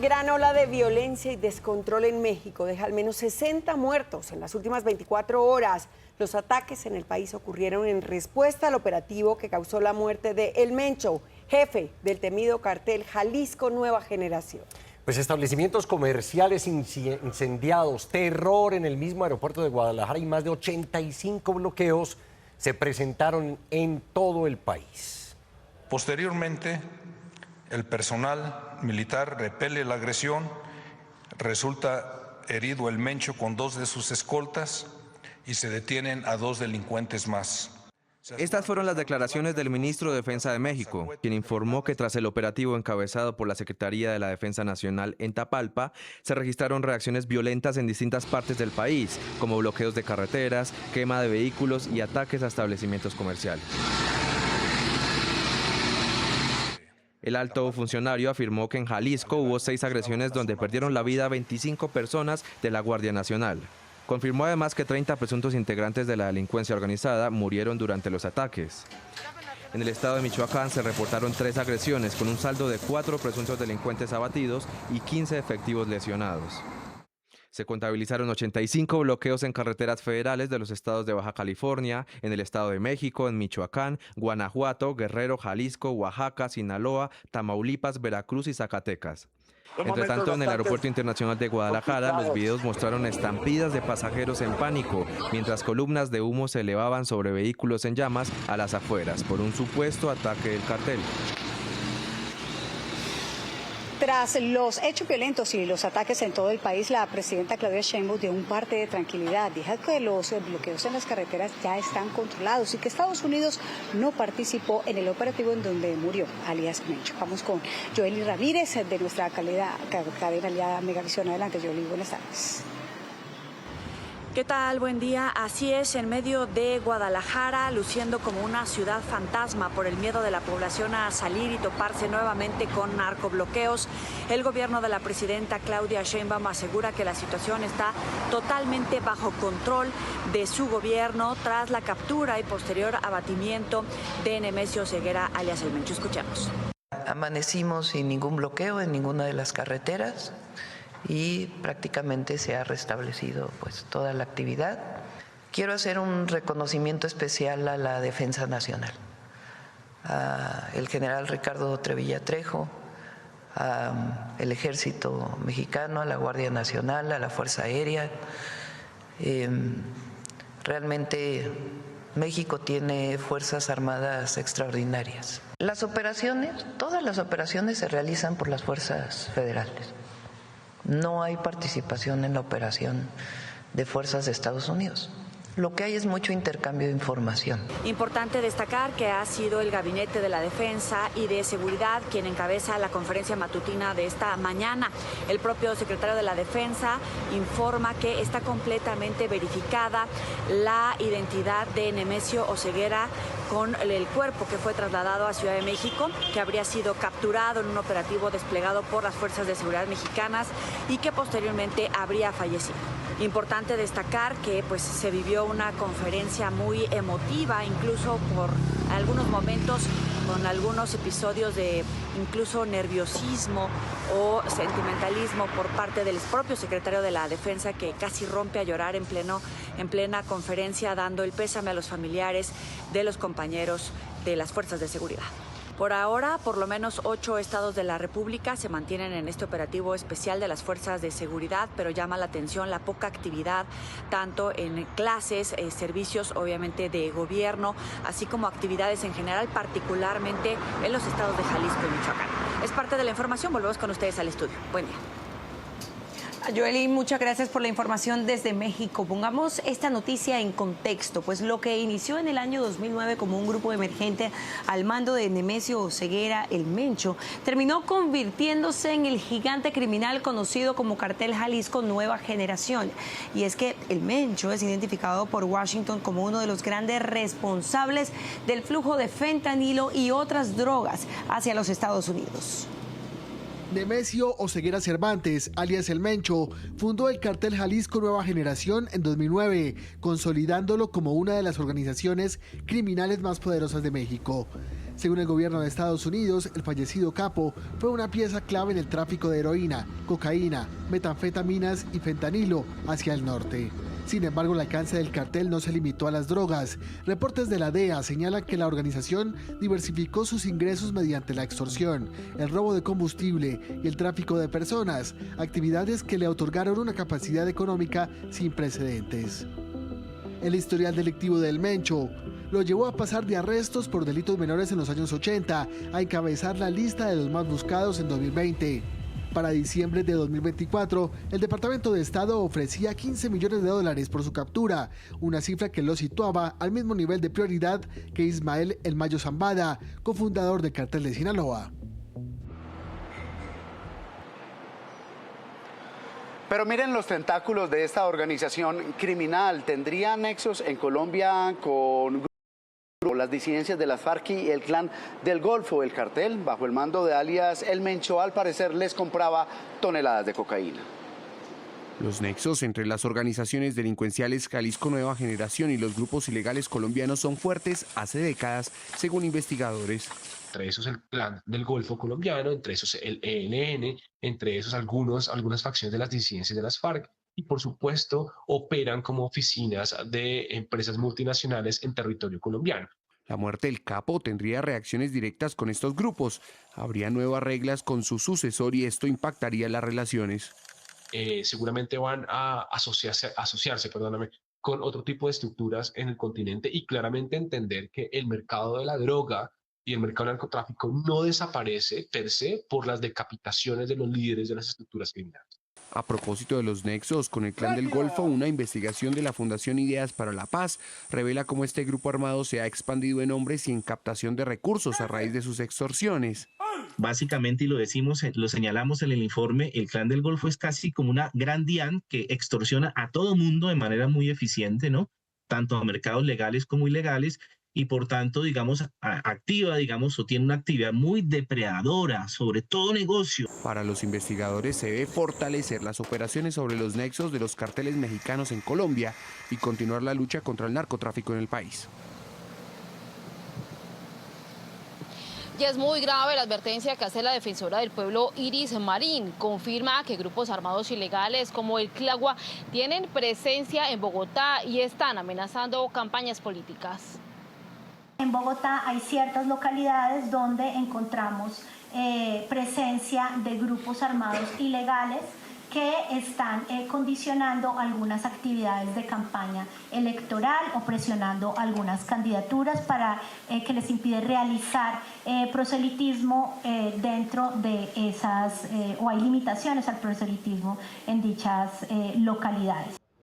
Gran ola de violencia y descontrol en México deja al menos 60 muertos en las últimas 24 horas. Los ataques en el país ocurrieron en respuesta al operativo que causó la muerte de El Mencho, jefe del temido cartel Jalisco Nueva Generación. Pues establecimientos comerciales incendiados, terror en el mismo aeropuerto de Guadalajara y más de 85 bloqueos se presentaron en todo el país. Posteriormente, el personal militar repele la agresión, resulta herido El Mencho con 2 de sus escoltas y se detienen a 2 delincuentes más. Estas fueron las declaraciones del ministro de Defensa de México, quien informó que tras el operativo encabezado por la Secretaría de la Defensa Nacional en Tapalpa, se registraron reacciones violentas en distintas partes del país, como bloqueos de carreteras, quema de vehículos y ataques a establecimientos comerciales. El alto funcionario afirmó que en Jalisco hubo 6 agresiones donde perdieron la vida 25 personas de la Guardia Nacional. Confirmó además que 30 presuntos integrantes de la delincuencia organizada murieron durante los ataques. En el estado de Michoacán se reportaron 3 agresiones con un saldo de 4 presuntos delincuentes abatidos y 15 efectivos lesionados. Se contabilizaron 85 bloqueos en carreteras federales de los estados de Baja California, en el Estado de México, en Michoacán, Guanajuato, Guerrero, Jalisco, Oaxaca, Sinaloa, Tamaulipas, Veracruz y Zacatecas. Entre tanto, en el Aeropuerto Internacional de Guadalajara, los videos mostraron estampidas de pasajeros en pánico, mientras columnas de humo se elevaban sobre vehículos en llamas a las afueras por un supuesto ataque del cartel. Tras los hechos violentos y los ataques en todo el país, la presidenta Claudia Sheinbaum dio un parte de tranquilidad. Dijo que los bloqueos en las carreteras ya están controlados y que Estados Unidos no participó en el operativo en donde murió alias Mencho. Vamos con Joely Ramírez de nuestra cadena aliada Megavisión. Adelante, Joely, buenas tardes. ¿Qué tal? Buen día. Así es, en medio de Guadalajara, luciendo como una ciudad fantasma por el miedo de la población a salir y toparse nuevamente con narcobloqueos, el gobierno de la presidenta Claudia Sheinbaum asegura que la situación está totalmente bajo control de su gobierno tras la captura y posterior abatimiento de Nemesio Ceguera, alias El Mencho. Escuchemos. Amanecimos sin ningún bloqueo en ninguna de las carreteras y prácticamente se ha restablecido pues toda la actividad. Quiero hacer un reconocimiento especial a la Defensa Nacional, al general Ricardo Trevilla Trejo, al Ejército Mexicano, a la Guardia Nacional, a la Fuerza Aérea. Realmente México tiene fuerzas armadas extraordinarias. Las operaciones, todas las operaciones se realizan por las fuerzas federales. No hay participación en la operación de fuerzas de Estados Unidos. Lo que hay es mucho intercambio de información. Importante destacar que ha sido el Gabinete de la Defensa y de Seguridad quien encabeza la conferencia matutina de esta mañana. El propio secretario de la Defensa informa que está completamente verificada la identidad de Nemesio Oceguera con el cuerpo que fue trasladado a Ciudad de México, que habría sido capturado en un operativo desplegado por las fuerzas de seguridad mexicanas y que posteriormente habría fallecido. Importante destacar que pues se vivió una conferencia muy emotiva, incluso por algunos momentos con algunos episodios de incluso nerviosismo o sentimentalismo por parte del propio secretario de la Defensa, que casi rompe a llorar en plena conferencia, dando el pésame a los familiares de los compañeros de las fuerzas de seguridad. Por ahora, por lo menos 8 estados de la República se mantienen en este operativo especial de las fuerzas de seguridad, pero llama la atención la poca actividad, tanto en clases, servicios obviamente de gobierno, así como actividades en general, particularmente en los estados de Jalisco y Michoacán. Es parte de la información, volvemos con ustedes al estudio. Buen día. Joely, muchas gracias por la información desde México. Pongamos esta noticia en contexto, pues lo que inició en el año 2009 como un grupo emergente al mando de Nemesio Oceguera, El Mencho, terminó convirtiéndose en el gigante criminal conocido como Cartel Jalisco Nueva Generación. Y es que El Mencho es identificado por Washington como uno de los grandes responsables del flujo de fentanilo y otras drogas hacia los Estados Unidos. Nemesio Oceguera Cervantes, alias El Mencho, fundó el cartel Jalisco Nueva Generación en 2009, consolidándolo como una de las organizaciones criminales más poderosas de México. Según el gobierno de Estados Unidos, el fallecido capo fue una pieza clave en el tráfico de heroína, cocaína, metanfetaminas y fentanilo hacia el norte. Sin embargo, el alcance del cartel no se limitó a las drogas. Reportes de la DEA señalan que la organización diversificó sus ingresos mediante la extorsión, el robo de combustible y el tráfico de personas, actividades que le otorgaron una capacidad económica sin precedentes. El historial delictivo del Mencho lo llevó a pasar de arrestos por delitos menores en los años 80 a encabezar la lista de los más buscados en 2020. Para diciembre de 2024, el Departamento de Estado ofrecía $15 millones por su captura, una cifra que lo situaba al mismo nivel de prioridad que Ismael El Mayo Zambada, cofundador del Cartel de Sinaloa. Pero miren los tentáculos de esta organización criminal. ¿Tendría nexos en Colombia con las disidencias de las FARC y el Clan del Golfo? El cartel, bajo el mando de alias El Mencho, al parecer les compraba toneladas de cocaína. Los nexos entre las organizaciones delincuenciales Jalisco Nueva Generación y los grupos ilegales colombianos son fuertes hace décadas, según investigadores. Entre esos el Clan del Golfo colombiano, entre esos el ELN, entre esos algunas facciones de las disidencias de las FARC, y por supuesto operan como oficinas de empresas multinacionales en territorio colombiano. La muerte del capo tendría reacciones directas con estos grupos. Habría nuevas reglas con su sucesor y esto impactaría las relaciones. Seguramente van a asociarse con otro tipo de estructuras en el continente y claramente entender que el mercado de la droga y el mercado del narcotráfico no desaparece per se por las decapitaciones de los líderes de las estructuras criminales. A propósito de los nexos con el Clan del Golfo, una investigación de la Fundación Ideas para la Paz revela cómo este grupo armado se ha expandido en hombres y en captación de recursos a raíz de sus extorsiones. Básicamente, y lo señalamos en el informe, el Clan del Golfo es casi como una gran DIAN que extorsiona a todo mundo de manera muy eficiente, ¿no? Tanto a mercados legales como ilegales, y por tanto, digamos, activa, digamos, o tiene una actividad muy depredadora sobre todo negocio. Para los investigadores se debe fortalecer las operaciones sobre los nexos de los carteles mexicanos en Colombia y continuar la lucha contra el narcotráfico en el país. Y es muy grave la advertencia que hace la defensora del pueblo, Iris Marín. Confirma que grupos armados ilegales como el CLAGUA tienen presencia en Bogotá y están amenazando campañas políticas. En Bogotá hay ciertas localidades donde encontramos presencia de grupos armados ilegales que están condicionando algunas actividades de campaña electoral o presionando algunas candidaturas para que les impide realizar proselitismo dentro de esas, o hay limitaciones al proselitismo en dichas localidades.